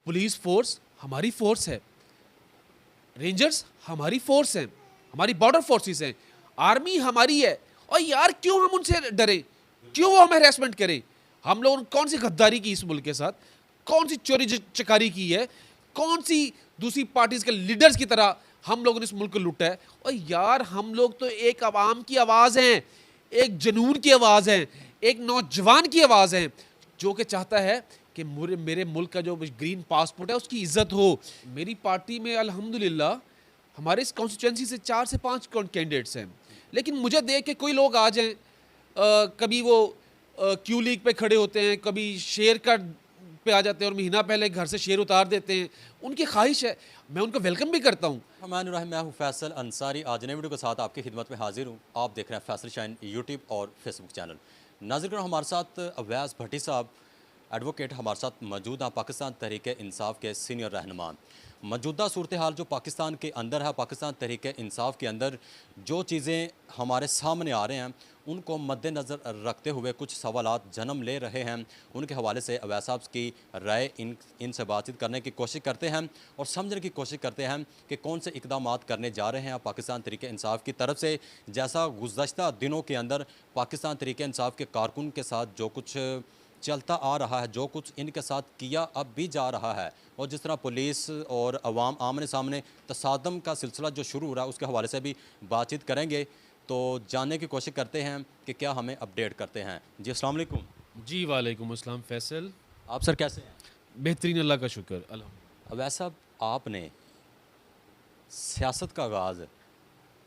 Police force हमारी force है, rangers हमारी फोर्स हैं, हमारी बॉर्डर फोर्सेस हैं, आर्मी हमारी है। और यार क्यों हम उनसे डरें, क्यों वो हमें हैरेसमेंट करें? हम लोगों ने कौन सी गद्दारी की इस मुल्क के साथ, कौन सी चोरी चकारी की है, कौन सी दूसरी पार्टीज के लीडर्स की तरह हम लोगों ने इस मुल्क को लूटा है? और यार हम लोग तो एक आवाम की आवाज़ हैं, एक जनून की आवाज़ हैं, एक नौजवान की आवाज़ हैं जो कि चाहता है कि मेरे मुल्क का जो ग्रीन पासपोर्ट है उसकी इज्जत हो। मेरी पार्टी में अल्हम्दुलिल्लाह हमारे इस कॉन्स्टिट्यूंसी से 4 से 5 कैंडिडेट्स हैं, लेकिन मुझे देख के कोई लोग आ जाएं, कभी वो क्यू लीग पे खड़े होते हैं, कभी शेर का पे आ जाते हैं और महीना पहले घर से शेर उतार देते हैं। उनकी ख्वाहिश है, मैं उनको वेलकम भी करता हूँ। मैं हूँ फैसल अंसारी। आज नई वीडियो के साथ आपकी खिदमत में हाजिर हूँ। आप देख रहे हैं फैसल शाइन यूट्यूब और फेसबुक चैनल। नाज़रीन, हमारे साथ अवैस भट्टी साहब एडवोकेट हमारे साथ मौजूद हैं, पाकिस्तान तहरीक इंसाफ के सीनियर रहनुमा। मौजूदा सूरत हाल जो पाकिस्तान के अंदर है, पाकिस्तान तहरीक इंसाफ के अंदर जो चीज़ें हमारे सामने आ रहे हैं उनको मद्देनज़र रखते हुए कुछ सवालात जन्म ले रहे हैं। उनके हवाले से अवैस साहब की राय इनसे बातचीत करने की कोशिश करते हैं और समझने की कोशिश करते हैं कि कौन से इकदाम करने जा रहे हैं पाकिस्तान तहरीक इंसाफ की तरफ से। जैसा गुज़श्ता दिनों के अंदर पाकिस्तान तहरीक इंसाफ के कारकुन के साथ जो कुछ चलता आ रहा है, जो कुछ इनके साथ किया अब भी जा रहा है, और जिस तरह पुलिस और अवाम आमने सामने तसादम का सिलसिला जो शुरू हो रहा है उसके हवाले से भी बातचीत करेंगे। तो जानने की कोशिश करते हैं कि क्या हमें अपडेट करते हैं। जी अस्सलाम वालेकुम। जी वालेकुम अस्सलाम फैसल। आप सर कैसे हैं? बेहतरीन, अल्लाह का शुक्र अल्हम्दुलिल्लाह। अब ऐसा आपने सियासत का आगाज़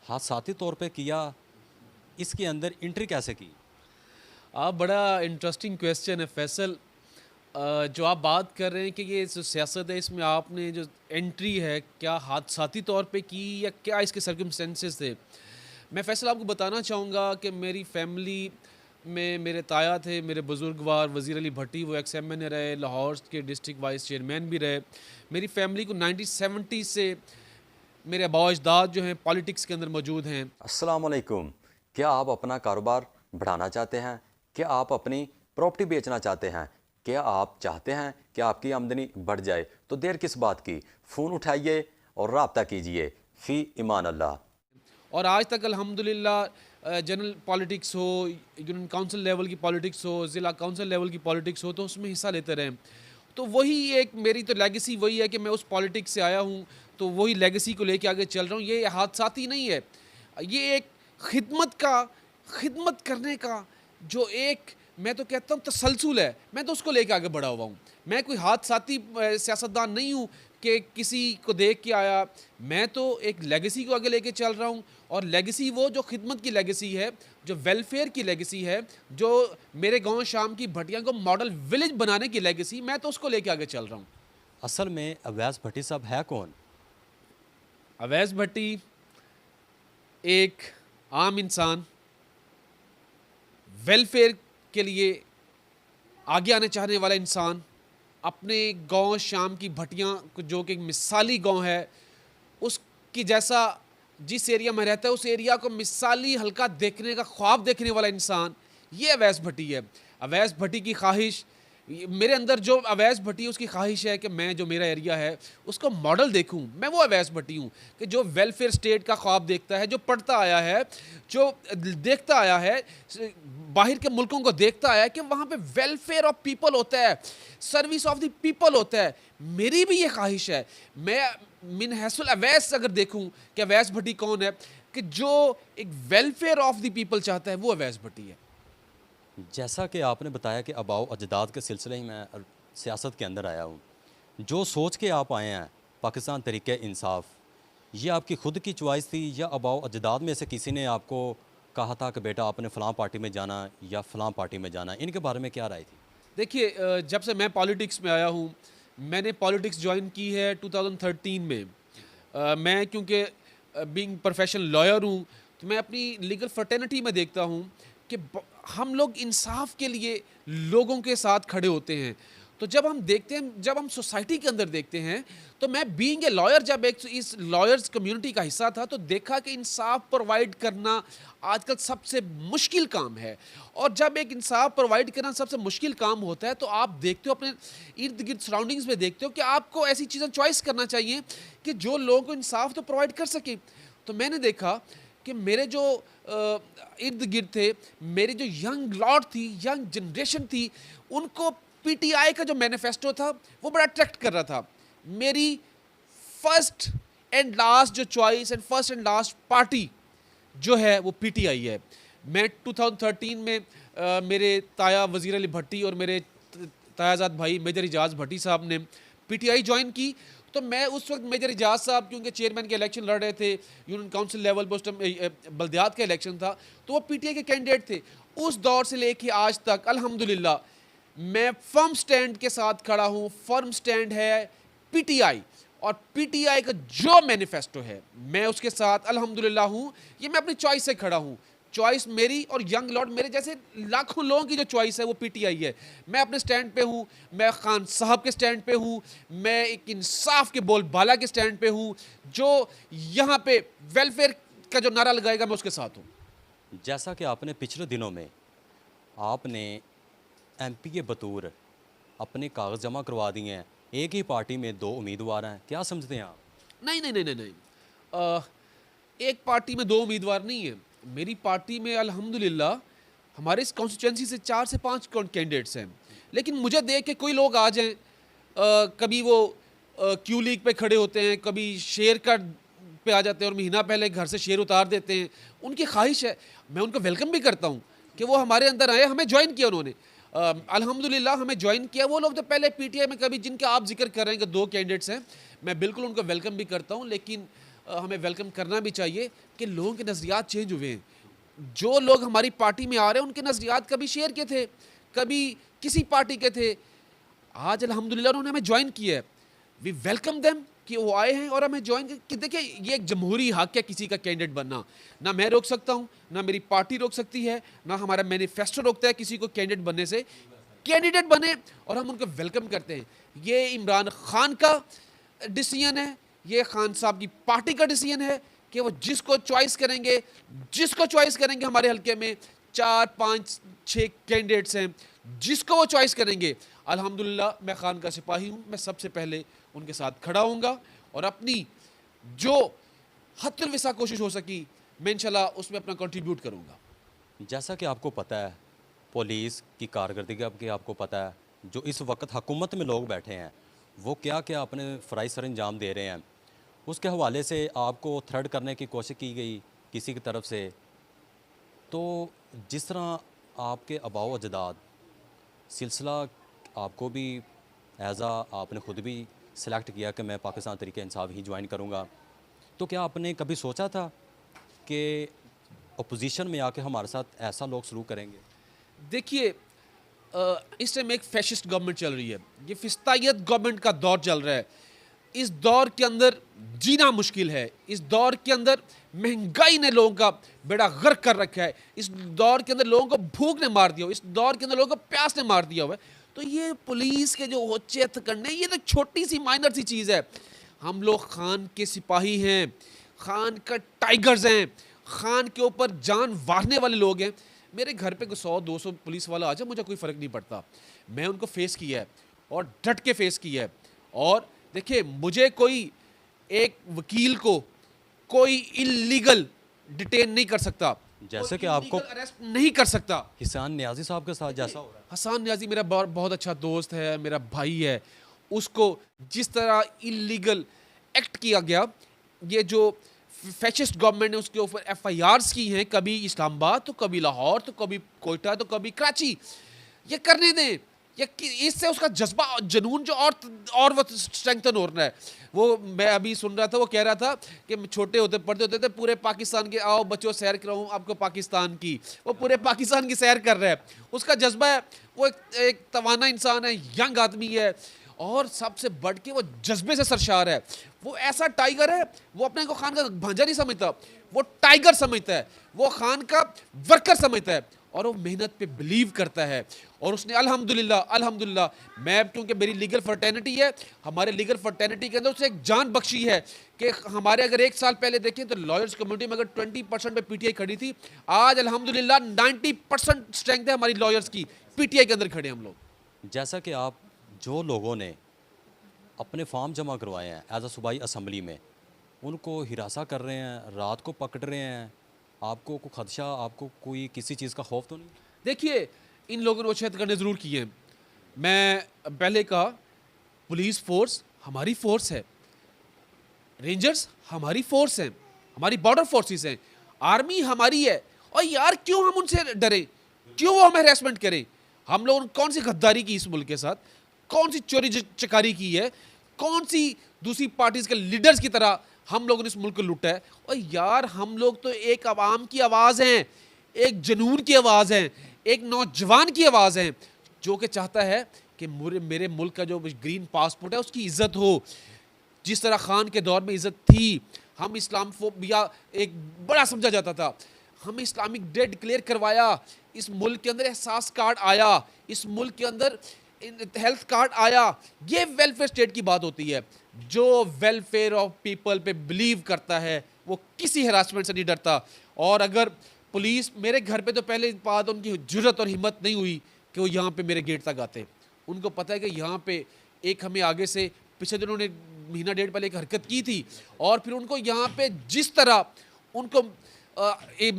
हादसाती तौर पे किया, इसके अंदर एंट्री कैसे की? आप बड़ा इंटरेस्टिंग क्वेश्चन है फैसल। जो आप बात कर रहे हैं कि ये जो सियासत है इसमें आपने जो एंट्री है क्या हादसाती तौर पे की या क्या इसके सर्कमस्टेंसेस थे? मैं फैसल आपको बताना चाहूँगा कि मेरी फैमिली में मेरे ताया थे, मेरे बुजुर्गवार वज़ीर अली भट्टी, वो एक्स एम एन ए रहे, लाहौर के डिस्ट्रिक्ट वाइस चेयरमैन भी रहे। मेरी फैमिली को 1970 से मेरे आबा अजदाद जो हैं पॉलिटिक्स के अंदर मौजूद हैं। अस्सलाम वालेकुम। क्या आप अपना कारोबार बढ़ाना चाहते हैं? क्या आप अपनी प्रॉपर्टी बेचना चाहते हैं? क्या आप चाहते हैं कि आपकी आमदनी बढ़ जाए? तो देर किस बात की, फ़ोन उठाइए और रब्ता कीजिए। फ़ी ईमान अल्लाह। और आज तक अल्हम्दुलिल्लाह जनरल पॉलिटिक्स हो, यूनियन काउंसिल लेवल की पॉलिटिक्स हो, ज़िला काउंसिल लेवल की पॉलिटिक्स हो, तो उसमें हिस्सा लेते रहे। तो वही एक मेरी तो लेगेसी वही है कि मैं उस पॉलिटिक्स से आया हूँ, तो वही लेगेसी को लेके आगे चल रहा हूँ। ये हादसाती नहीं है, ये एक खिदमत करने का जो एक मैं तो कहता हूँ तसलसल है, मैं तो उसको लेके आगे बढ़ा हुआ हूँ। मैं कोई हादसाती सियासतदान नहीं हूँ कि किसी को देख के आया। मैं तो एक लेगेसी को आगे लेके चल रहा हूँ, और लेगेसी वो जो खिदमत की लेगेसी है, जो वेलफेयर की लेगेसी है, जो मेरे गांव शाम की भटियां को मॉडल विलेज बनाने की लेगेसी, मैं तो उसको लेके आगे चल रहा हूँ। असल में अवैस भट्टी साहब है कौन? अवैस भट्टी एक आम इंसान, वेलफेयर के लिए आगे आने चाहने वाला इंसान, अपने गांव शाम की भटियां जो कि एक मिसाली गांव है, उसकी जैसा जिस एरिया में रहता है उस एरिया को मिसाली हल्का देखने का ख्वाब देखने वाला इंसान, ये अवैस भट्टी है। अवैस भट्टी की ख्वाहिश, मेरे अंदर जो अवैस भट्टी है उसकी ख्वाहिश है कि मैं जो मेरा एरिया है उसको मॉडल देखूं। मैं वो अवैस भट्टी हूँ कि जो वेलफेयर स्टेट का ख्वाब देखता है, जो पढ़ता आया है, जो देखता आया है, बाहर के मुल्कों को देखता आया है कि वहाँ पे वेलफेयर ऑफ पीपल होता है, सर्विस ऑफ द पीपल होता है। मेरी भी ये ख्वाहिश है। मैं मिन हैसुल अवैस अगर देखूं कि अवैस भट्टी कौन है, कि जो एक वेलफेयर ऑफ द पीपल चाहता है, वो अवैस भट्टी है। जैसा कि आपने बताया कि आबाओ अजदाद के सिलसिले ही मैं सियासत के अंदर आया हूँ। जो सोच के आप आए हैं पाकिस्तान तहरीक इंसाफ, ये आपकी खुद की चॉइस थी या आबाओ अजदाद में से किसी ने आपको कहा था कि बेटा आपने फ़लाँ पार्टी में जाना या फ़लाँ पार्टी में जाना? इनके बारे में क्या राय थी? देखिए, जब से मैं पॉलिटिक्स में आया हूँ, मैंने पॉलिटिक्स ज्वाइन की है 2013 में। मैं क्योंकि बीइंग प्रोफेशनल लॉयर हूँ, तो मैं अपनी लीगल फ्रेटर्निटी में देखता हूँ कि हम लोग इंसाफ के लिए लोगों के साथ खड़े होते हैं। तो जब हम देखते हैं, जब हम सोसाइटी के अंदर देखते हैं, तो मैं बीइंग ए लॉयर जब एक इस लॉयर्स कम्युनिटी का हिस्सा था, तो देखा कि इंसाफ प्रोवाइड करना आजकल सबसे मुश्किल काम है। और जब एक इंसाफ प्रोवाइड करना सबसे मुश्किल काम होता है, तो आप देखते हो अपने इर्द गिर्द सराउंडिंग्स में देखते हो कि आपको ऐसी चीज़ें चॉइस करना चाहिए कि जो लोगों को इंसाफ तो प्रोवाइड कर सके। तो मैंने देखा कि मेरे जो इर्द गिर्द थे, मेरी जो यंग लॉट थी, यंग जनरेशन थी, उनको पीटीआई का जो मैनिफेस्टो था वो बड़ा अट्रैक्ट कर रहा था। मेरी फर्स्ट एंड लास्ट जो choice and first and last party जो है वो पीटीआई है। मैं 2013 में मेरे ताया वज़ीर अली भट्टी और मेरे तायाजाद भाई मेजर इजाज़ भट्टी साहब ने पीटीआई ज्वाइन की। तो मैं उस वक्त मेजर इजाज़ साहब क्योंकि चेयरमैन के इलेक्शन लड़ रहे थे, यूनियन काउंसिल लेवल पर उस टाइम बल्दियात का इलेक्शन था, तो वो पीटीआई के कैंडिडेट थे। उस दौर से लेके आज तक अल्हम्दुलिल्लाह मैं फर्म स्टैंड के साथ खड़ा हूँ। फर्म स्टैंड है पीटीआई, और पीटीआई का जो मैनिफेस्टो है मैं उसके साथ अल्हम्दुलिल्लाह हूँ। ये मैं अपनी चॉइस से खड़ा हूँ। चॉइस मेरी और यंग लॉट मेरे जैसे लाखों लोगों की जो चॉइस है वो पीटीआई है। मैं अपने स्टैंड पे हूँ, मैं खान साहब के स्टैंड पे हूँ, मैं एक इंसाफ के बोलबाला के स्टैंड पे हूँ। जो यहाँ पे वेलफेयर का जो नारा लगाएगा मैं उसके साथ हूँ। जैसा कि आपने पिछले दिनों में आपने एमपी के बतौर अपने कागज़ जमा करवा दिए हैं, एक ही पार्टी में 2 उम्मीदवार हैं, क्या समझते हैं आप? नहीं नहीं नहीं नहीं नहीं एक पार्टी में 2 उम्मीदवार नहीं है। मेरी पार्टी में अल्हम्दुलिल्लाह हमारे इस कॉन्स्टिट्यूंसी से 4 से 5 कैंडिडेट्स हैं। लेकिन मुझे देख के कोई लोग आ जाएं, कभी वो क्यू लीग पे खड़े होते हैं, कभी शेर का पे आ जाते हैं और महीना पहले घर से शेर उतार देते हैं। उनकी ख्वाहिश है, मैं उनको वेलकम भी करता हूँ कि वो हमारे अंदर आए। हमें ज्वाइन किया उन्होंने, अल्हम्दुलिल्लाह हमें ज्वाइन किया। वो लोग तो पहले पीटीआई में कभी, जिनका आप जिक्र कर रहे हैं कि 2 कैंडिडेट्स हैं, मैं बिल्कुल उनको वेलकम भी करता हूँ। लेकिन हमें वेलकम करना भी चाहिए कि लोगों के नज़रियात चेंज हुए हैं। जो लोग हमारी पार्टी में आ रहे हैं उनके नज़रियात कभी शेर के थे, कभी किसी पार्टी के थे। आज अल्हम्दुलिल्लाह उन्होंने हमें ज्वाइन किया है। वी वेलकम देम कि वो आए हैं और हमें ज्वाइन कि देखिए ये एक जमहूरी हक है किसी का कैंडिडेट बनना। ना मैं रोक सकता हूँ, ना मेरी पार्टी रोक सकती है, ना हमारा मैनिफेस्टो रोकता है किसी को कैंडिडेट बनने से। कैंडिडेट बने और हम उनको वेलकम करते हैं। ये इमरान खान का डिसीजन है, ये खान साहब की पार्टी का डिसीजन है कि वो जिसको चॉइस करेंगे हमारे हल्के में 4, 5, 6 कैंडिडेट्स हैं, जिसको वो चॉइस करेंगे अल्हम्दुलिल्लाह मैं खान का सिपाही हूँ। मैं सबसे पहले उनके साथ खड़ा होऊंगा और अपनी जो हत्तुल विसा कोशिश हो सकी मैं इंशाल्लाह उसमें अपना कंट्रीब्यूट करूँगा। जैसा कि आपको पता है पुलिस की कारकर्दगी की आपको पता है, जो इस वक्त हुकूमत में लोग बैठे हैं वो क्या क्या अपने फ़राइज़ सर अंजाम दे रहे हैं, उसके हवाले से आपको थ्रेड करने की कोशिश की गई किसी की तरफ से। तो जिस तरह आपके आबाओ अजदाद सिलसिला आपको भी आपने ख़ुद भी सिलेक्ट किया कि मैं पाकिस्तान तरीके इंसाफ ही ज्वाइन करूँगा, तो क्या आपने कभी सोचा था कि अपोजिशन में आके हमारे साथ ऐसा लोग शुरू करेंगे? देखिए इस टाइम एक फैशिस्ट गवर्नमेंट चल रही है, ये फिस्तायत गवर्नमेंट का दौर चल रहा है। इस दौर के अंदर जीना मुश्किल है, इस दौर के अंदर महंगाई ने लोगों का बेड़ा गर्क कर रखा है, इस दौर के अंदर लोगों को भूख ने मार दिया हुआ, इस दौर के अंदर लोगों को प्यास ने मार दिया हुआ है। तो ये पुलिस के जो होचेत करने, ये तो छोटी सी माइनर सी चीज़ है। हम लोग खान के सिपाही हैं, खान का टाइगर्स हैं, खान के ऊपर जान वारने वाले लोग हैं। मेरे घर पे 100-200 पुलिस वाला आ जाए मुझे कोई फ़र्क नहीं पड़ता। मैं उनको फेस किया है और डट के फेस किया है। और देखिए मुझे कोई एक वकील को कोई इल्लीगल डिटेन नहीं कर सकता, जैसे कि आपको अरेस्ट नहीं कर सकता। हिसान नियाज़ी साहब के साथ जैसा हो रहा है। हसान नियाज़ी मेरा बहुत अच्छा दोस्त है, मेरा भाई है। उसको जिस तरह इल्लीगल एक्ट किया गया, ये जो फैशिस्ट गवर्नमेंट ने उसके ऊपर FIRs की हैं, कभी इस्लामाबाद तो कभी लाहौर तो कभी कोयटा तो कभी कराची, ये करने दें। ये इससे उसका जज्बा जुनून जो और वो स्ट्रेंथन हो रहा है। वो मैं अभी सुन रहा था, वो कह रहा था कि छोटे होते पढ़ते होते थे पूरे पाकिस्तान के, आओ बच्चों सैर कराऊँ आपको पाकिस्तान की, वो पूरे पाकिस्तान की सैर कर रहा है। उसका जज्बा है, वो एक तवाना इंसान है, यंग आदमी है और सबसे बढ़ के वो जज्बे से सरशार है। वो ऐसा टाइगर है, वो अपने को खान का भांजा नहीं समझता, वो टाइगर समझता है, वो खान का वर्कर समझता है और वो मेहनत पे बिलीव करता है। और उसने अल्हम्दुलिल्लाह अल्हम्दुलिल्लाह, मैं क्योंकि मेरी लीगल फर्टेनिटी है, हमारे लीगल फर्टेनिटी के अंदर उसने एक जान बख्शी है कि हमारे अगर 1 साल पहले देखें तो लॉयर्स कम्युनिटी में अगर 20% पे पीटीआई खड़ी थी, आज अल्हम्दुलिल्लाह 90% स्ट्रेंथ है हमारी लॉयर्स की, पीटीआई के अंदर खड़े हम लोग। जैसा कि आप जो लोगों ने अपने फॉर्म जमा करवाए हैं एज अ सूबाई असम्बली में, उनको हिरासा कर रहे हैं, रात को पकड़ रहे हैं, आपको कोई खदशा, आपको कोई किसी चीज़ का खौफ तो नहीं? देखिए, इन लोगों ने वो शहद करने ज़रूर किए हैं। मैं पहले कहा, पुलिस फोर्स हमारी फोर्स है, रेंजर्स हमारी फोर्स हैं, हमारी बॉर्डर फोर्सेस हैं, आर्मी हमारी है। और यार क्यों हम उनसे डरें, क्यों वो हमें हरासमेंट करें? हम लोगों ने कौन सी गद्दारी की इस मुल्क के साथ, कौन सी चोरी चकारी की है, कौन सी दूसरी पार्टीज के लीडर्स की तरह हम लोगों ने इस मुल्क को लूटा है? और यार हम लोग तो एक आवाम की आवाज़ हैं, एक जनून की आवाज़ हैं, एक नौजवान की आवाज़ हैं जो कि चाहता है कि मेरे मुल्क का जो ग्रीन पासपोर्ट है उसकी इज्जत हो, जिस तरह खान के दौर में इज्जत थी। हम इस्लामोफोबिया एक बड़ा समझा जाता था, हमें इस्लामिक डे डिक्लेयर करवाया, इस मुल्क के अंदर एहसास कार्ड आया, इस मुल्क के अंदर हेल्थ कार्ड आया। ये वेलफेयर स्टेट की बात होती है। जो वेलफेयर ऑफ पीपल पे बिलीव करता है वो किसी हरासमेंट से नहीं डरता। और अगर पुलिस मेरे घर पे, तो पहले बात उनकी जुर्रत और हिम्मत नहीं हुई कि वो यहाँ पे मेरे गेट तक आते। उनको पता है कि यहाँ पे एक हमें आगे से, पिछले दिनों ने महीना डेढ़ पहले एक हरकत की थी, और फिर उनको यहाँ पे जिस तरह उनको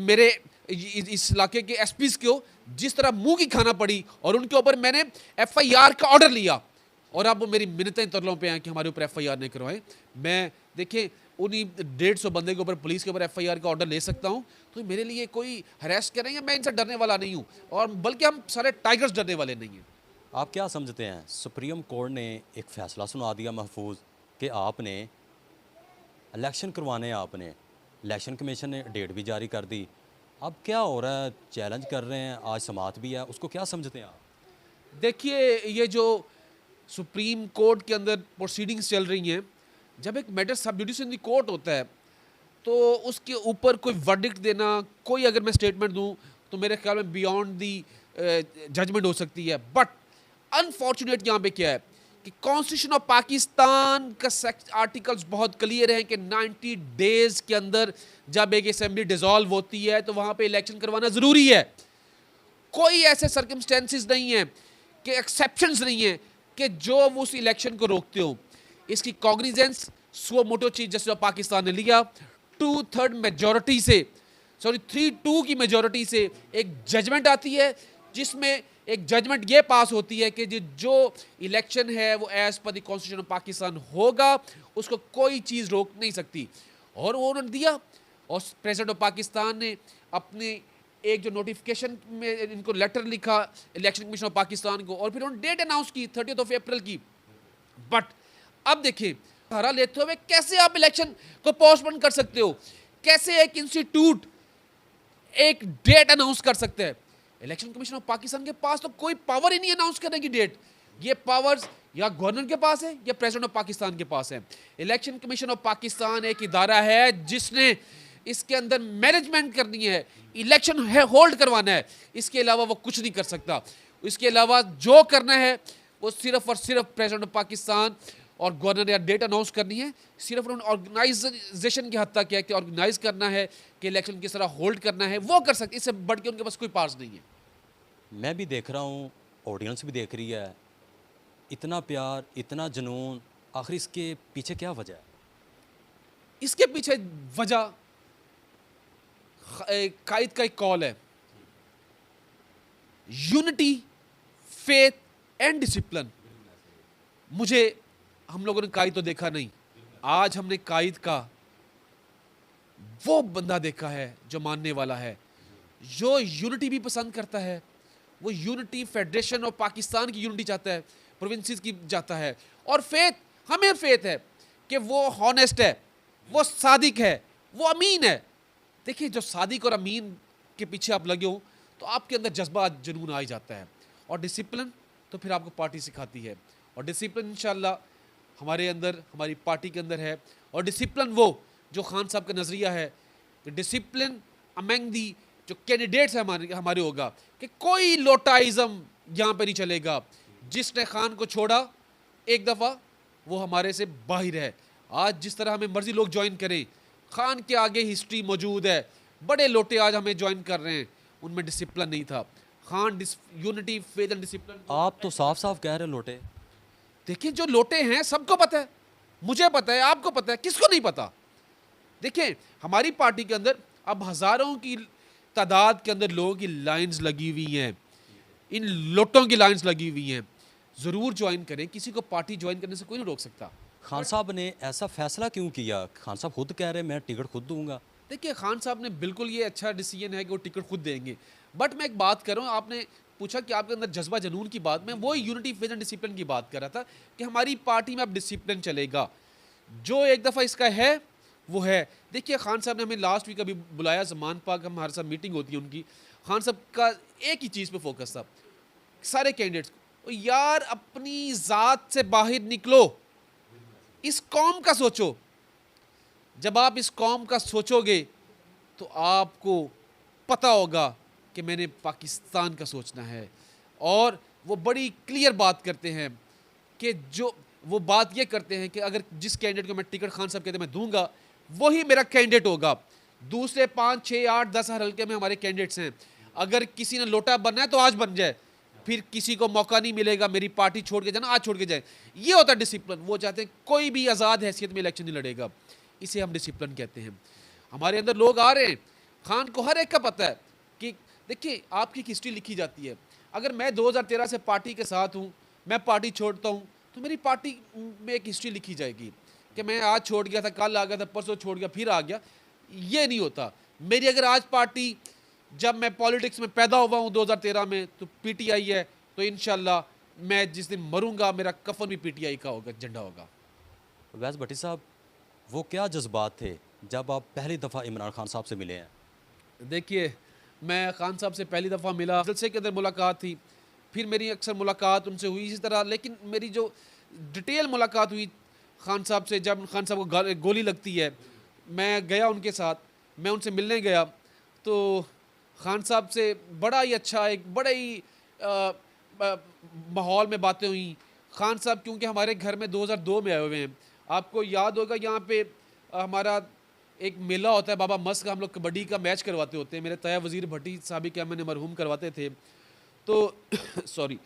मेरे इस इलाके के एसपीज को जिस तरह मुंह की खाना पड़ी, और उनके ऊपर मैंने एफआईआर का ऑर्डर लिया, और अब वो मेरी मिन्नतें तरलों पे हैं कि हमारे ऊपर एफआईआर नहीं करवाएं। मैं देखिए उन्हीं 150 बंदे के ऊपर, पुलिस के ऊपर एफआईआर का ऑर्डर ले सकता हूं, तो मेरे लिए कोई हरास करेंगे, मैं इनसे डरने वाला नहीं हूं, और बल्कि हम सारे टाइगर्स डरने वाले नहीं हैं। आप क्या समझते हैं, सुप्रीम कोर्ट ने एक फ़ैसला सुना दिया महफूज कि आपने इलेक्शन करवाने हैं, आपने इलेक्शन कमीशन ने डेट भी जारी कर दी, अब क्या हो रहा है, चैलेंज कर रहे हैं, आज समात भी है, उसको क्या समझते हैं आप? देखिए, ये जो सुप्रीम कोर्ट के अंदर प्रोसीडिंग्स चल रही हैं, जब एक मैटर सब जुडिस इन द कोर्ट होता है तो उसके ऊपर कोई वर्डिक्ट देना, कोई अगर मैं स्टेटमेंट दूं तो मेरे ख्याल में बियॉन्ड दी जजमेंट हो सकती है। बट अनफॉर्चुनेट यहाँ पे क्या है कि कॉन्स्टिट्यूशन ऑफ पाकिस्तान का आर्टिकल्स बहुत क्लियर हैं कि 90 डेज के अंदर जब एक असेंबली डिसॉल्व होती है तो वहाँ पे इलेक्शन करवाना ज़रूरी है। कोई ऐसे सर्कमस्टेंसेस नहीं है, कि एक्सेप्शंस नहीं है कि जो वो उस इलेक्शन को रोकते हो। इसकी कॉग्निजेंस सो मोटो चीज जैसे पाकिस्तान ने लिया, 2/3 मेजॉरिटी से, सॉरी 3-2 की मेजॉरिटी से एक जजमेंट आती है, जिसमें एक जजमेंट ये पास होती है कि जो इलेक्शन है वो as per the constitution of Pakistan होगा, उसको कोई चीज़ रोक नहीं सकती। और वो उन्होंने दिया, और प्रेसिडेंट ऑफ पाकिस्तान ने अपने एक जो नोटिफिकेशन में इनको लेटर लिखा इलेक्शन कमीशन ऑफ पाकिस्तान को, और फिर उन्होंने डेट अनाउंस की 30 अप्रैल की। बट अब देखिए, सहारा लेते हुए कैसे आप इलेक्शन को पोस्टपोन कर सकते हो? कैसे एक इंस्टीट्यूट एक डेट अनाउंस कर सकते हैं? इलेक्शन कमीशन ऑफ पाकिस्तान के पास तो कोई पावर ही नहीं अनाउंस करने की डेट। ये पावर्स या गवर्नर के पास है या प्रेसिडेंट ऑफ पाकिस्तान के पास है। इलेक्शन कमीशन ऑफ पाकिस्तान एक इदारा है जिसने इसके अंदर मैनेजमेंट करनी है, इलेक्शन है होल्ड करवाना है, इसके अलावा वो कुछ नहीं कर सकता। इसके अलावा जो करना है वो सिर्फ और सिर्फ प्रेसिडेंट ऑफ पाकिस्तान और गवर्नर या डेट अनाउंस करनी है। सिर्फ उन्होंने ऑर्गेनाइजेशन की हद तक किया कि ऑर्गेनाइज करना है, कि इलेक्शन किस तरह होल्ड करना है, वो कर सकते, इससे बढ़ के उनके पास कोई पावर्स नहीं है। मैं भी देख रहा हूँ, ऑडियंस भी देख रही है, इतना प्यार, इतना जुनून, आखिर इसके पीछे क्या वजह है? इसके पीछे वजह कायद का एक कॉल है, यूनिटी, फेथ एंड डिसिप्लिन। मुझे, हम लोगों ने कायद तो देखा नहीं, आज हमने कायद का वो बंदा देखा है जो मानने वाला है, जो यूनिटी भी पसंद करता है। वो यूनिटी, फेडरेशन ऑफ पाकिस्तान की यूनिटी चाहता है, प्रोविंसेस की चाहता है। और फेथ, हमें फेथ है कि वो हॉनेस्ट है, वो सादिक है, वो अमीन है। देखिए, जो सादिक और अमीन के पीछे आप लगे हो तो आपके अंदर जज्बा, जुनून आ ही जाता है। और डिसिप्लिन तो फिर आपको पार्टी सिखाती है, और डिसिप्लिन इंशाल्लाह हमारे अंदर, हमारी पार्टी के अंदर है। और डिसिप्लिन वो जो खान साहब का नज़रिया है कि डिसिप्लिन अमंग दी जो कैंडिडेट्स हैं हमारे होगा, कि कोई लोटाइज़म यहाँ पे नहीं चलेगा। जिसने खान को छोड़ा एक दफ़ा वो हमारे से बाहर है। आज जिस तरह हमें मर्जी लोग ज्वाइन करें, खान के आगे हिस्ट्री मौजूद है। बड़े लोटे आज हमें ज्वाइन कर रहे हैं, उनमें डिसिप्लिन नहीं था। Khan unity faith and discipline. आप तो साफ साफ कह रहे लोटे। देखिए जो लोटे हैं सबको पता है, मुझे पता है, आपको पता है, किसको नहीं पता। देखिए हमारी पार्टी के अंदर अब हजारों की तादाद के अंदर लोगों की लाइंस लगी हुई हैं, इन लोटों की लाइंस लगी हुई हैं। ज़रूर ज्वाइन करें, किसी को पार्टी ज्वाइन करने से कोई नहीं रोक सकता। खान साहब ने ऐसा फैसला क्यों किया? खान साहब खुद कह रहे मैं टिकट खुद दूंगा। देखिए खान साहब ने बिल्कुल ये अच्छा डिसीजन है कि वो टिकट खुद देंगे। बट मैं एक बात कर रहा हूँ, आपने पूछा कि आपके अंदर जज्बा जनून की बात, मैं वो यूनिटी फेथ एंड डिसिप्लिन की बात कर रहा था कि हमारी पार्टी में अब डिसिप्लिन चलेगा। जो एक दफ़ा इसका है वो है। देखिए खान साहब ने हमें लास्ट वीक अभी बुलाया, ज़मान पाक हम हमारे साथ मीटिंग होती है उनकी। खान साहब का एक ही चीज़ पे फोकस था सारे कैंडिडेट्स को, यार अपनी ज़ात से बाहर निकलो, इस कौम का सोचो। जब आप इस कौम का सोचोगे तो आपको पता होगा कि मैंने पाकिस्तान का सोचना है। और वो बड़ी क्लियर बात करते हैं कि जो वो बात ये करते हैं कि अगर जिस कैंडिडेट को मैं टिकट खान साहब कहते हैं मैं दूंगा, वही मेरा कैंडिडेट होगा। दूसरे 5, 6, 8, 10 हर हल्के में हमारे कैंडिडेट्स हैं। अगर किसी ने लोटा बनना है तो आज बन जाए, फिर किसी को मौका नहीं मिलेगा मेरी पार्टी छोड़ के जाना, आज छोड़ के जाए। ये होता है डिसिप्लिन। वो चाहते हैं कोई भी आज़ाद हैसियत में इलेक्शन नहीं लड़ेगा, इसे हम डिसिप्लिन कहते हैं। हमारे अंदर लोग आ रहे हैं, खान को हर एक का पता है कि देखिए आपकी एक हिस्ट्री लिखी जाती है। अगर मैं 2013 से पार्टी के साथ हूँ, मैं पार्टी छोड़ता हूँ तो मेरी पार्टी में एक हिस्ट्री लिखी जाएगी कि मैं आज छोड़ गया था, कल आ गया था, परसों छोड़ गया, फिर आ गया। ये नहीं होता। मेरी अगर आज पार्टी, जब मैं पॉलिटिक्स में पैदा हुआ हूँ 2013 में, तो पीटीआई है, तो इंशाल्लाह मैं जिस दिन मरूंगा मेरा कफन भी पीटीआई का होगा, झंडा होगा। अवैस भट्टी साहब, वो क्या जज्बात थे जब आप पहली दफ़ा इमरान खान साहब से मिले हैं? देखिए मैं खान साहब से पहली दफ़ा मिला, जलसे के अंदर मुलाकात थी, फिर मेरी अक्सर मुलाकात उनसे हुई इसी तरह। लेकिन मेरी जो डिटेल मुलाकात हुई खान साहब से, जब खान साहब को गोली लगती है, मैं गया उनके साथ, मैं उनसे मिलने गया तो खान साहब से बड़ा ही अच्छा, एक बड़ा ही माहौल में बातें हुई। खान साहब क्योंकि हमारे घर में 2002 में आए हुए हैं, आपको याद होगा यहाँ पे हमारा एक मेला होता है बाबा मस्त का, हम लोग कबड्डी का मैच करवाते होते हैं, मेरे तया वज़ीर भट्टी साहब क्या मैंने मरहूम करवाते थे। तो सॉरी,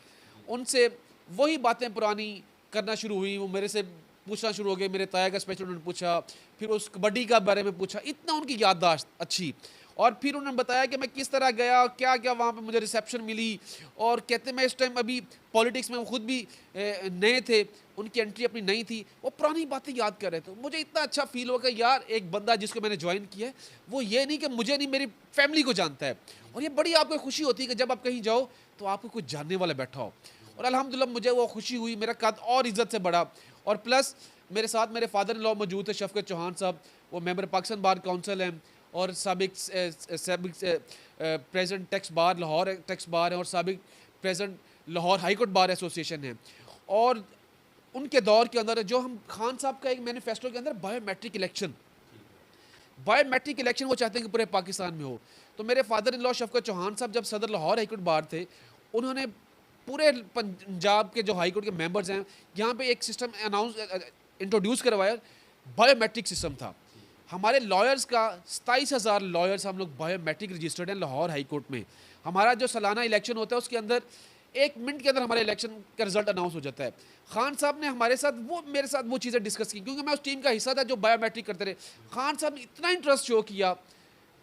उनसे वही बातें पुरानी करना शुरू हुई। वो मेरे से पूछना शुरू हो गए, मेरे ताया का स्पेशल उन्होंने पूछा, फिर उस कबड्डी का बारे में पूछा। इतना उनकी याददाश्त अच्छी। और फिर उन्होंने बताया कि मैं किस तरह गया, क्या क्या वहाँ पे मुझे रिसेप्शन मिली। और कहते मैं इस टाइम अभी पॉलिटिक्स में वो खुद भी नए थे, उनकी एंट्री अपनी नई थी, वो पुरानी बातें याद कर रहे थे। मुझे इतना अच्छा फील हुआ कि यार एक बंदा जिसको मैंने ज्वाइन किया है वो ये नहीं कि मुझे नहीं, मेरी फैमिली को जानता है। और ये बड़ी आपको खुशी होती है कि जब आप कहीं जाओ तो आपको कुछ जानने वाला बैठा हो। और अल्हम्दुलिल्लाह मुझे वो खुशी हुई, मेरा कद और इज़्ज़त से बढ़ा। और प्लस मेरे साथ मेरे फादर इन लॉ मौजूद थे, शफकत चौहान साहब, वो मेंबर पाकिस्तान बार काउंसिल हैं और साबिक president tax bar Lahore tax bar है, और साबिक president Lahore high court bar association है। और उनके दौर के अंदर जो हम खान साहब का एक मैनिफेस्टो के अंदर बायोमेट्रिक इलेक्शन वो चाहते हैं कि पूरे पाकिस्तान में हो। तो मेरे फादर इन लॉ शफकत चौहान साहब जब सदर लाहौर हाई कोर्ट बार थे, उन्होंने पूरे पंजाब के जो हाई कोर्ट के मेंबर्स हैं यहाँ पे एक सिस्टम इंट्रोड्यूस करवाया, बायोमेट्रिक सिस्टम था। हमारे लॉयर्स का 27,000 लॉयर्स हम लोग बायोमेट्रिक रजिस्टर्ड हैं लाहौर हाई कोर्ट में। हमारा जो सालाना इलेक्शन होता है उसके अंदर 1 मिनट के अंदर हमारे इलेक्शन का रिजल्ट अनाउंस हो जाता है। खान साहब ने हमारे साथ मेरे साथ वो चीज़ें डिस्कस की, क्योंकि मैं उस टीम का हिस्सा था जो बायोमेट्रिक करते रहे। खान साहब ने इतना इंटरेस्ट शो किया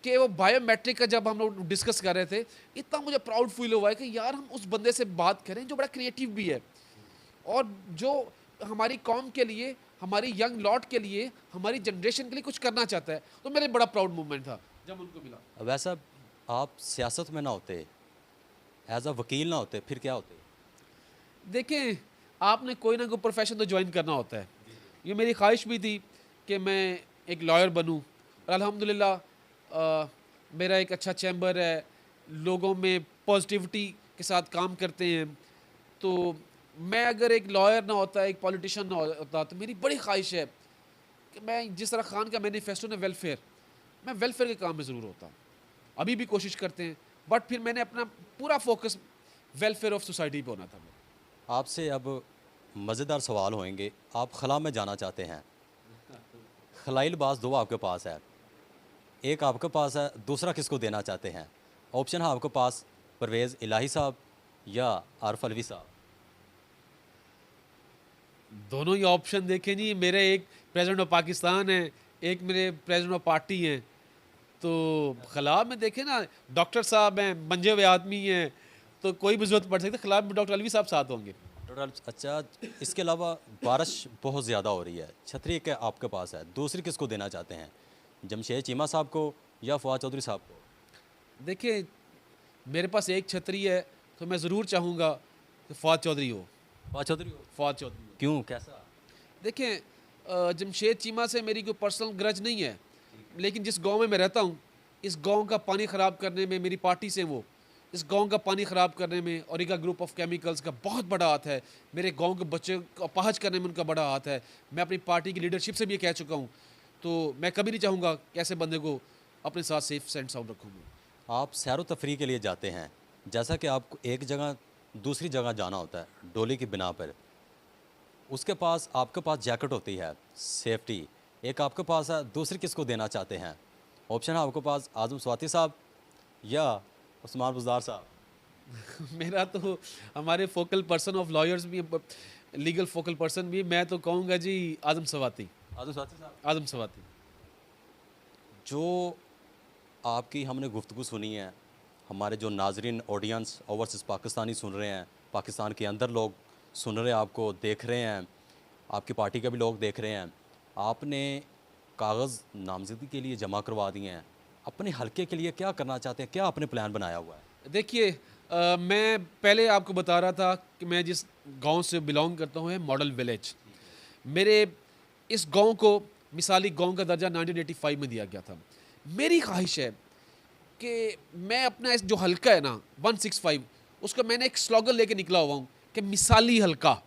कि वो बायोमेट्रिक का जब हम लोग डिस्कस कर रहे थे, इतना मुझे प्राउड फील हुआ है कि यार हम उस बंदे से बात करें जो बड़ा क्रिएटिव भी है और जो हमारी कौम के लिए, हमारी यंग लॉट के लिए, हमारी जनरेशन के लिए कुछ करना चाहता है। तो मेरे बड़ा प्राउड मोमेंट था जब उनको मिला। वैसा आप सियासत में ना होते, एज अ वकील ना होते, फिर क्या होते? देखें, आपने कोई ना कोई प्रोफेशन तो ज्वाइन करना होता है। ये मेरी ख्वाहिश भी थी कि मैं एक लॉयर बनूं, और अल्हम्दुलिल्लाह मेरा एक अच्छा चैम्बर है, लोगों में पॉजिटिविटी के साथ काम करते हैं। तो मैं अगर एक लॉयर ना होता, एक पॉलिटिशियन ना होता, तो मेरी बड़ी ख्वाहिश है कि मैं जिस तरह खान का मैनिफेस्टो ने वेलफेयर, मैं वेलफेयर के काम में ज़रूर होता। अभी भी कोशिश करते हैं, बट फिर मैंने अपना पूरा फोकस वेलफेयर ऑफ सोसाइटी पे होना था मेरा। आपसे अब मज़ेदार सवाल होंगे। आप खला में जाना चाहते हैं, खलाइल बाज दो आपके पास है, एक आपके पास है, दूसरा किसको देना चाहते हैं? ऑप्शन है आपके पास परवेज़ इलाही साहब या आरफ अलवी साहब। दोनों ही ऑप्शन देखें जी, मेरे एक प्रेसिडेंट ऑफ पाकिस्तान है, एक मेरे प्रेसिडेंट ऑफ पार्टी हैं। तो खला में देखें ना, डॉक्टर साहब हैं, मंजे हुए आदमी हैं, तो कोई भी ज़रूरत पड़ सकती है, खला में डॉक्टर अलवी साहब साथ होंगे। टोटल अच्छा, इसके अलावा बारिश बहुत ज़्यादा हो रही है, छतरी के आपके पास है, दूसरी किसको देना चाहते हैं? जमशेद चीमा साहब को या फवाद चौधरी साहब को? देखिए, मेरे पास एक छतरी है, तो मैं ज़रूर चाहूँगा कि फवाद चौधरी हो। फवाद चौधरी को? फवाद चौधरी हो। क्यों, कैसा? देखें, जमशेद चीमा से मेरी कोई पर्सनल ग्रज नहीं है, लेकिन जिस गांव में मैं रहता हूं, इस गांव का पानी ख़राब करने में मेरी पार्टी से वो, इस गांव का पानी ख़राब करने में ओरिगा ग्रुप ऑफ केमिकल्स का बहुत बड़ा हाथ है। मेरे गांव के बच्चे को अपाहज करने में उनका बड़ा हाथ है। मैं अपनी पार्टी की लीडरशिप से भी ये कह चुका हूँ। तो मैं कभी नहीं चाहूँगा कि ऐसे बंदे को अपने साथ सेफ एंड साउंड रखूँगा। आप सैर व तफरी के लिए जाते हैं, जैसा कि आपको एक जगह दूसरी जगह जाना होता है डोली की बिना पर, उसके पास आपके पास जैकेट होती है सेफ्टी, एक आपके पास है, दूसरी किसको देना चाहते हैं? ऑप्शन है आपके पास आज़म स्वाति साहब या उस्मान बुज़दार साहब। मेरा तो हमारे फोकल पर्सन ऑफ लॉयर्स भी, लीगल फोकल पर्सन भी, मैं तो कहूँगा जी आज़म सवाती। आज़म स्वाति साहब। आज़म सवाती। जो आपकी हमने गुफ्तगू सुनी है, हमारे जो नाजरीन ऑडियंस ओवरसीज़ पाकिस्तानी सुन रहे हैं, पाकिस्तान के अंदर लोग सुन रहे हैं, आपको देख रहे हैं, आपकी पार्टी के भी लोग देख रहे हैं, आपने कागज़ नामजदगी के लिए जमा करवा दिए हैं, अपने हलके के लिए क्या करना चाहते हैं, क्या आपने प्लान बनाया हुआ है? देखिए, मैं पहले आपको बता रहा था कि मैं जिस गांव से बिलोंग करता हूँ है मॉडल विलेज। मेरे इस गांव को मिसाली गांव का दर्जा 1985 में दिया गया था। मेरी ख्वाहिश है कि मैं अपना इस जो हल्का है ना 165, उसका मैंने एक स्लोगन लेके निकला हुआ हूँ कि मिसाली हल्का।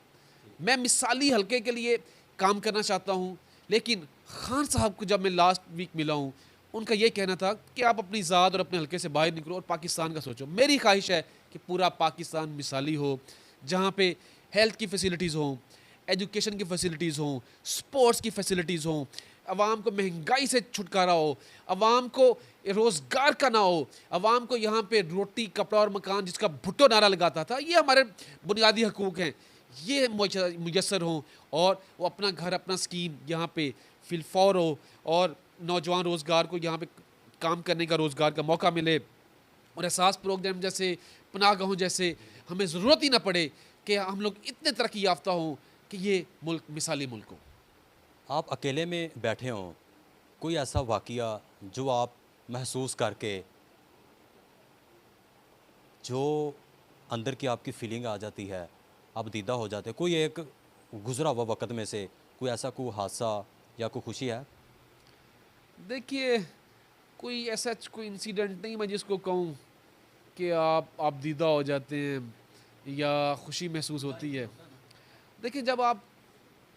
मैं मिसाली हल्के के लिए काम करना चाहता हूँ। लेकिन खान साहब को जब मैं लास्ट वीक मिला हूँ, उनका ये कहना था कि आप अपनी ज़ात और अपने हल्के से बाहर निकलो और पाकिस्तान का सोचो। मेरी ख्वाहिश है कि पूरा पाकिस्तान मिसाली हो, जहाँ पे हेल्थ की फैसिलिटीज़ हों, एजुकेशन की फैसिलिटीज़ हों, स्पोर्ट्स की फैसिलिटीज़ हों, आवाम को महंगाई से छुटकारा हो, आवाम को रोज़गार का ना हो, आवाम को यहाँ पे रोटी, कपड़ा और मकान, जिसका भुट्टो नारा लगाता था, ये हमारे बुनियादी हकूक़ हैं, ये मुयस्सर हों, और वो अपना घर, अपना स्कीम यहाँ पे फिलफौर हो, और नौजवान रोज़गार को यहाँ पे काम करने का, रोज़गार का मौका मिले, और एहसास प्रोग्राम जैसे, पनाहगाहों जैसे, हमें ज़रूरत ही ना पड़े कि हम लोग इतने तरक्की याफ्ता हों कि ये मुल्क मिसाली मुल्क हो। आप अकेले में बैठे हों, कोई ऐसा वाक़या जो आप महसूस करके, जो अंदर की आपकी फीलिंग आ जाती है, आप दीदा हो जाते हैं, कोई एक गुज़रा हुआ वक़्त में से कोई ऐसा कोई हादसा या कोई खुशी है? देखिए, कोई ऐसा कोई इंसिडेंट नहीं मैं जिसको कहूँ कि आप दीदा हो जाते हैं या खुशी महसूस होती है। देखिए, जब आप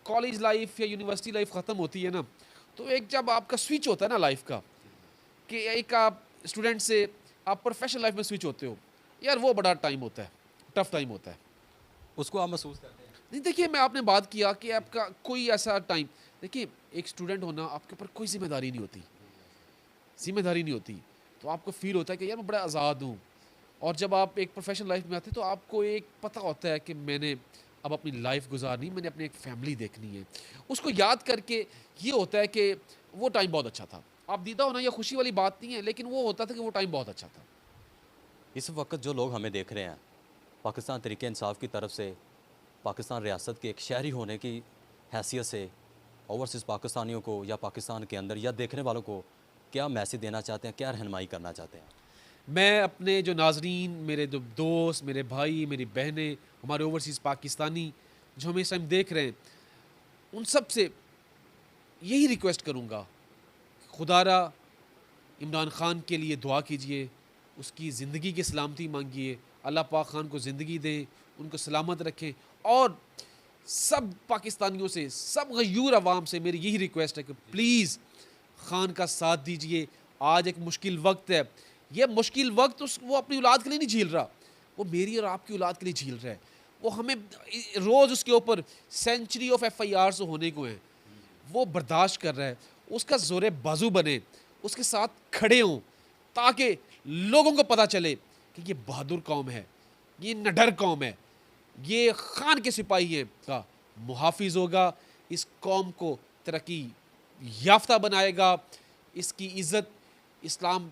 कॉलेज लाइफ या यूनिवर्सिटी लाइफ ख़त्म होती है ना, तो एक जब आपका स्विच होता है ना लाइफ का, कि एक आप स्टूडेंट से आप प्रोफेशनल लाइफ में स्विच होते हो, यार वो बड़ा टाइम होता है, टफ टाइम होता है। उसको आप महसूस करते हैं? नहीं, देखिए, मैं आपने बात किया कि आपका कोई ऐसा टाइम, देखिए एक स्टूडेंट होना, आपके ऊपर कोई जिम्मेदारी नहीं होती, जिम्मेदारी नहीं होती, तो आपको फील होता है कि यार मैं बड़ा आज़ाद हूँ। और जब आप एक प्रोफेशनल लाइफ में आते हैं तो आपको एक पता होता है कि मैंने अब अपनी लाइफ गुजारनी, मैंने अपनी एक फैमिली देखनी है। उसको याद करके ये होता है कि वो टाइम बहुत अच्छा था। आप दीदा होना या खुशी वाली बात नहीं है, लेकिन वो होता था कि वो टाइम बहुत अच्छा था। इस वक्त जो लोग हमें देख रहे हैं, पाकिस्तान तरीके इंसाफ की तरफ से, पाकिस्तान रियासत के एक शहरी होने की हैसियत से, ओवरसीज़ पाकिस्तानियों को या पाकिस्तान के अंदर या देखने वालों को क्या मैसेज देना चाहते हैं, क्या रहनुमाई करना चाहते हैं? मैं अपने जो नाजरीन, मेरे जो दोस्त, मेरे भाई, मेरी बहनें, हमारे ओवरसीज़ पाकिस्तानी जो हमें इस टाइम देख रहे हैं, उन सब से यही रिक्वेस्ट करूँगा, खुदारा इमरान ख़ान के लिए दुआ कीजिए, उसकी ज़िंदगी की सलामती मांगिए, अल्लाह पाक ख़ान को ज़िंदगी दें, उनको सलामत रखें। और सब पाकिस्तानियों से, सब गयूर अवाम से मेरी यही रिक्वेस्ट है कि प्लीज़ ख़ान का साथ दीजिए। आज एक मुश्किल वक्त है, ये मुश्किल वक्त वो अपनी औलाद के लिए नहीं झेल रहा, वो मेरी और आपकी औलाद के लिए झील रहा है। वो हमें रोज़ उसके ऊपर सेंचुरी ऑफ FIRs होने को हैं, वो बर्दाश्त कर रहा है। उसका ज़ोरे बाजू बने, उसके साथ खड़े हों, ताकि लोगों को पता चले कि ये बहादुर कौम है, ये निडर कौम है, ये खान के सिपाही हैं का मुहाफिज होगा, इस कौम को तरक्की याफ्ता बनाएगा, इसकी इज़्ज़त इस्लाम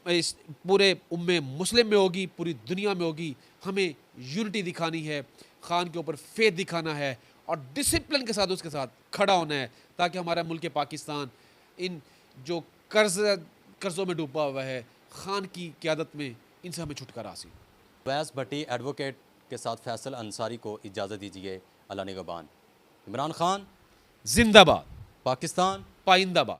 इस पूरे उम्मे मुस्लिम में होगी, पूरी दुनिया में होगी। हमें यूनिटी दिखानी है, खान के ऊपर फेथ दिखाना है और डिसिप्लिन के साथ उसके साथ खड़ा होना है, ताकि हमारा मुल्क पाकिस्तान इन जो कर्ज़ों में डूबा हुआ है, खान की क़यादत में इनसे हमें छुटकारा हासिल। अवैस भट्टी एडवोकेट के साथ फैसल अंसारी को इजाज़त दीजिए। अल्लाह निगहबान। इमरान खान जिंदाबाद, पाकिस्तान। पाइंदाबाद।